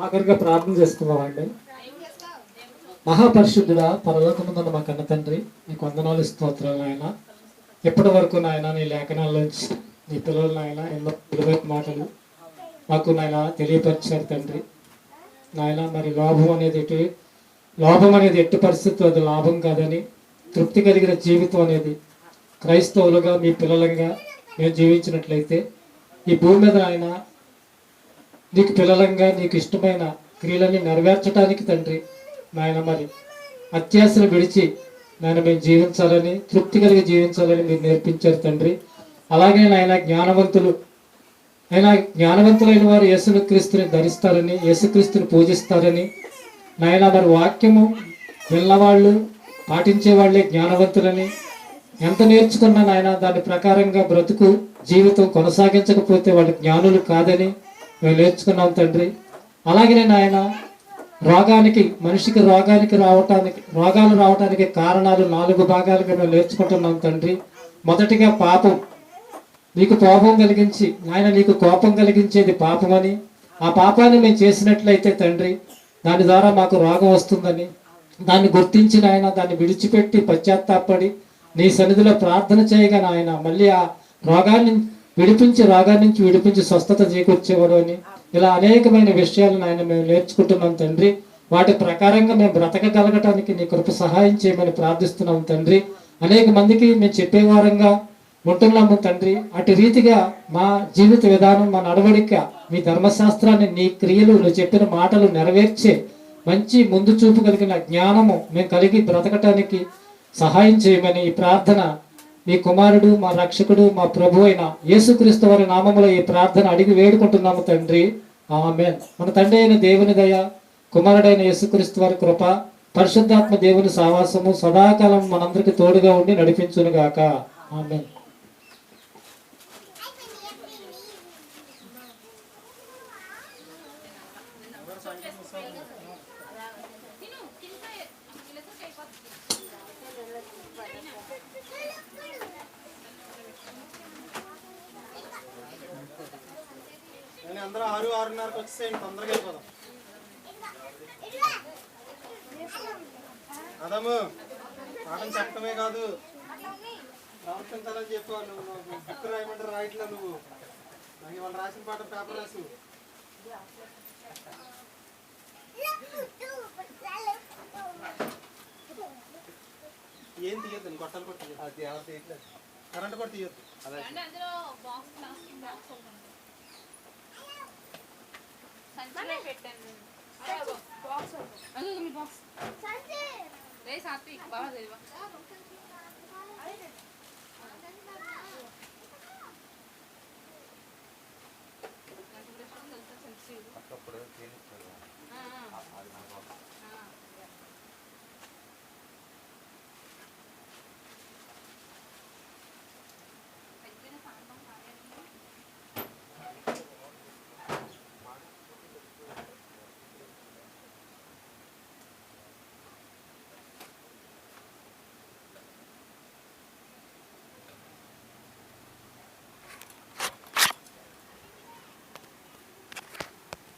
ఆఖరిగా ప్రార్థన చేసుకున్నామండి. మహాపరిశుద్ధుడా, పరలోకముందున్న మా కన్న తండ్రి, నీకు వందనాలు స్తోత్రాలు నాయన. ఇప్పటి వరకు నాయన నీ లేఖనాల్లోంచి నీ పిల్లలు నాయన ఎన్నో విలువైన మాటలు మాకు నాయన తెలియపరిచారు తండ్రి. నాయన మరి లోభం అనేది ఎట్టి పరిస్థితుల్లో అది లాభం కాదని, తృప్తి కలిగిన జీవితం అనేది క్రైస్తవులుగా మీ పిల్లలంగా మేము జీవించినట్లయితే ఈ భూమి మీద ఆయన నీకు పిల్లలంగా నీకు ఇష్టమైన క్రియలన్నీ నెరవేర్చడానికి తండ్రి నాయన మరి అత్యాశను విడిచి నాయన మేము జీవించాలని, తృప్తి కలిగి జీవించాలని మీరు నేర్పించారు తండ్రి. అలాగే నాయన జ్ఞానవంతులైన వారు యేసుక్రీస్తుని ధరిస్తారని, యేసుక్రీస్తుని పూజిస్తారని నాయన మరి వాక్యము విన్నవాళ్ళు పాటించే వాళ్ళే జ్ఞానవంతులని, ఎంత నేర్చుకున్నా నాయన దాని ప్రకారంగా బ్రతుకు జీవితం కొనసాగించకపోతే వాళ్ళు జ్ఞానులు కాదని మేము నేర్చుకున్నాం తండ్రి. అలాగే నాయన మనిషికి రోగాలు రావటానికి కారణాలు 4 భాగాలుగా మేము నేర్చుకుంటున్నాం తండ్రి. మొదటిగా పాపం. నీకు కోపం కలిగించేది పాపమని, ఆ పాపాన్ని మేము చేసినట్లయితే తండ్రి దాని ద్వారా మాకు రోగం వస్తుందని దాన్ని గుర్తించి నాయన దాన్ని విడిచిపెట్టి పశ్చాత్తాపడి నీ సన్నిధిలో ప్రార్థన చేయగా నాయన మళ్ళీ ఆ రోగాన్ని విడిపించి స్వస్థత చేకూర్చేవాడు అని ఇలా అనేకమైన విషయాలు నాయన మేము నేర్చుకుంటున్నాం తండ్రి. వాటి ప్రకారంగా మేము బ్రతకగలగటానికి నీ కృప సహాయం చేయమని ప్రార్థిస్తున్నాం తండ్రి. అనేక మందికి మేము చెప్పేవారంగా ఉంటున్నాము తండ్రి. అటు రీతిగా మా జీవిత విధానం, మా నడవడిక మీ ధర్మశాస్త్రాన్ని, నీ క్రియలు, నువ్వు చెప్పిన మాటలు నెరవేర్చే మంచి ముందు చూపు కలిగిన జ్ఞానము మేము కలిగి బ్రతకటానికి సహాయం చేయమని ఈ ప్రార్థన మీ కుమారుడు, మా రక్షకుడు, మా ప్రభు అయిన యేసుక్రీస్తు వారి నామములో ఈ ప్రార్థన అడిగి వేడుకుంటున్నాము తండ్రి. ఆమేన్. మన తండ్రి అయిన దేవుని దయ, కుమారుడైన యేసుక్రీస్తు వారి కృప, పరిశుద్ధాత్మ దేవుని సహవాసము సదాకాలం మనందరికి తోడుగా ఉండి నడిపించునుగాక. ఆమేన్. అందరూ 6-6:30కి వచ్చేసేయండి, తొందరగా అయిపోదాం. అదము పాఠం చెప్పడమే కాదు ప్రవర్తించాలని చెప్పావు. నువ్వు బుక్ రాయమంటారు రాయట్లా, నువ్వు వాళ్ళు రాసిన పాఠం పేపర్ రాసు. ఏం తీయద్దు, గొట్టాలు కూడా తీయద్దు, కరెంట్ కూడా తీయద్దు. అదే అప్పుడు